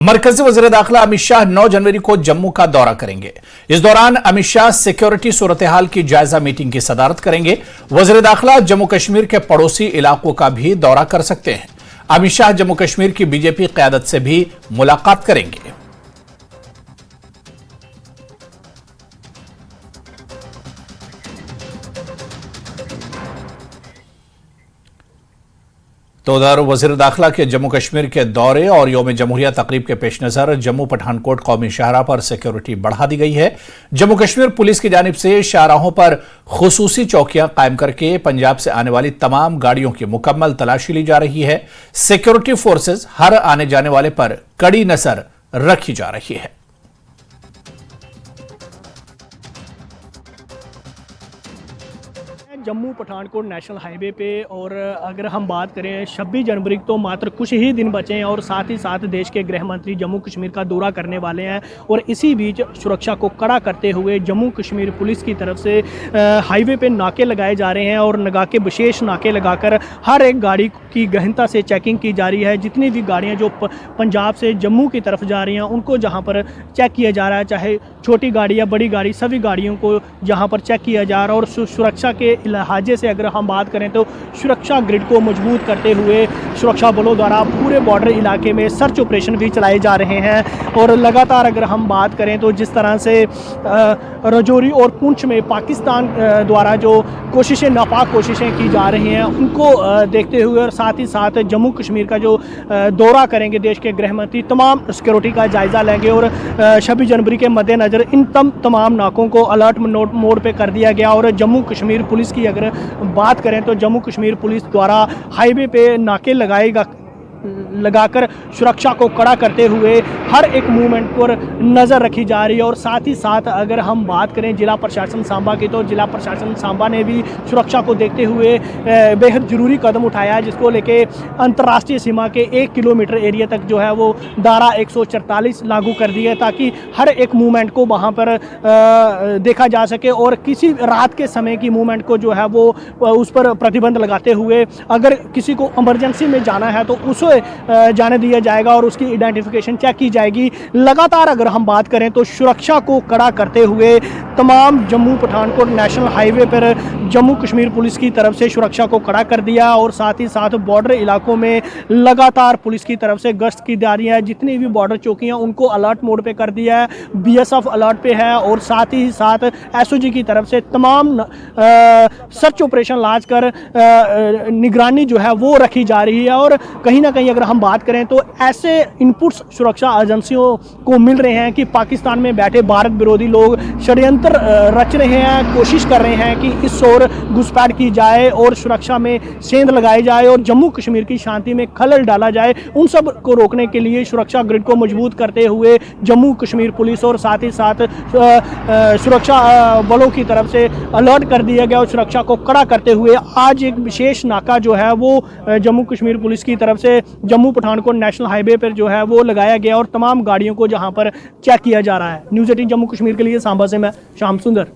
मरकजी वज़ीर दाखिला अमित शाह 9 जनवरी को जम्मू का दौरा करेंगे। इस दौरान अमित शाह सिक्योरिटी सूरत हाल की जायजा मीटिंग की सदारत करेंगे। वज़ीर दाखिला जम्मू कश्मीर के पड़ोसी इलाकों का भी दौरा कर सकते हैं। अमित शाह जम्मू कश्मीर की बीजेपी क़यादत से भी मुलाकात करेंगे। तो उधर वज़ीर दाखिला के जम्मू कश्मीर के दौरे और यौम जमहूरिया तकरीब के पेश नज़र जम्मू पठानकोट कौमी शाहराह पर सिक्योरिटी बढ़ा दी गई है। जम्मू कश्मीर पुलिस की जानिब से शाहराहों पर खुसूसी चौकियां कायम करके पंजाब से आने वाली तमाम गाड़ियों की मुकम्मल तलाशी ली जा रही है। सिक्योरिटी फोर्सेज हर आने जाने वाले पर कड़ी नजर रखी जा रही है। जम्मू पठानकोट नेशनल हाईवे पे और अगर हम बात करें 26 जनवरी तो मात्र कुछ ही दिन बचे हैं और साथ ही साथ देश के गृह मंत्री जम्मू कश्मीर का दौरा करने वाले हैं और इसी बीच सुरक्षा को कड़ा करते हुए जम्मू कश्मीर पुलिस की तरफ से हाईवे पे नाके लगाए जा रहे हैं और के विशेष नाके लगाकर हर एक गाड़ी की गहनता से चेकिंग की जा रही है। जितनी भी गाड़ियाँ जो पंजाब से जम्मू की तरफ जा रही हैं उनको जहाँ पर चेक किया जा रहा है, चाहे छोटी गाड़ी या बड़ी गाड़ी, सभी गाड़ियों को जहाँ पर चेक किया जा रहा है। और सुरक्षा के लिहाजे से अगर हम बात करें तो सुरक्षा ग्रिड को मजबूत करते हुए सुरक्षा बलों द्वारा पूरे बॉर्डर इलाके में सर्च ऑपरेशन भी चलाए जा रहे हैं। और लगातार अगर हम बात करें तो जिस तरह से राजौरी और पुंछ में पाकिस्तान द्वारा जो कोशिशें, नापाक कोशिशें की जा रही हैं, उनको देखते हुए और साथ ही साथ जम्मू कश्मीर का जो दौरा करेंगे देश के गृह मंत्री, तमाम सिक्योरिटी का जायज़ा लेंगे। और 26 जनवरी के मद्देनज़र इन तमाम नाकों को अलर्ट मोड पे कर दिया गया। और जम्मू कश्मीर पुलिस की अगर बात करें तो जम्मू कश्मीर पुलिस द्वारा हाईवे पे नाके लगाकर सुरक्षा को कड़ा करते हुए हर एक मूवमेंट पर नज़र रखी जा रही है। और साथ ही साथ अगर हम बात करें जिला प्रशासन सांबा की तो जिला प्रशासन सांबा ने भी सुरक्षा को देखते हुए बेहद ज़रूरी कदम उठाया है, जिसको लेके अंतर्राष्ट्रीय सीमा के 1 किलोमीटर एरिया तक जो है वो धारा 144 लागू कर दी है ताकि हर एक मूवमेंट को वहाँ पर देखा जा सके। और किसी रात के समय की मूवमेंट को जो है वो उस पर प्रतिबंध लगाते हुए अगर किसी को इमरजेंसी में जाना है तो उसे जाने दिया जाएगा और उसकी आइडेंटिफिकेशन चेक की जाएगी। लगातार अगर हम बात करें तो सुरक्षा को कड़ा करते हुए तमाम जम्मू पठानकोट नेशनल हाईवे पर जम्मू कश्मीर पुलिस की तरफ से सुरक्षा को कड़ा कर दिया। और साथ ही साथ बॉर्डर इलाकों में लगातार पुलिस की तरफ से गश्त की जा रही है। जितनी भी बॉर्डर चौकियां उनको अलर्ट मोड पे कर दिया है, बीएसएफ अलर्ट पे है। और साथ ही साथ एसओजी की तरफ से तमाम सर्च ऑपरेशन लाज कर निगरानी जो है वो रखी जा रही है। और कहीं ना कहीं अगर हम बात करें तो ऐसे इनपुट्स सुरक्षा एजेंसियों को मिल रहे हैं कि पाकिस्तान में बैठे भारत विरोधी लोग षड्यंत्र रच रहे हैं, कोशिश कर रहे हैं कि इस ओर घुसपैठ की जाए और सुरक्षा में सेंध लगाई जाए और जम्मू कश्मीर की शांति में खलल डाला जाए। उन सब को रोकने के लिए सुरक्षा ग्रिड को मजबूत करते हुए जम्मू कश्मीर पुलिस और साथ ही साथ सुरक्षा बलों की तरफ से अलर्ट कर दिया गया। और सुरक्षा को कड़ा करते हुए आज एक विशेष नाका जो है वो जम्मू कश्मीर पुलिस की तरफ से जम्मू पठानकोट नेशनल हाईवे पर जो है वो लगाया गया और तमाम गाड़ियों को जहां पर चेक किया जा रहा है। न्यूज़ 18 जम्मू कश्मीर के लिए सांबा से मैं श्याम सुंदर।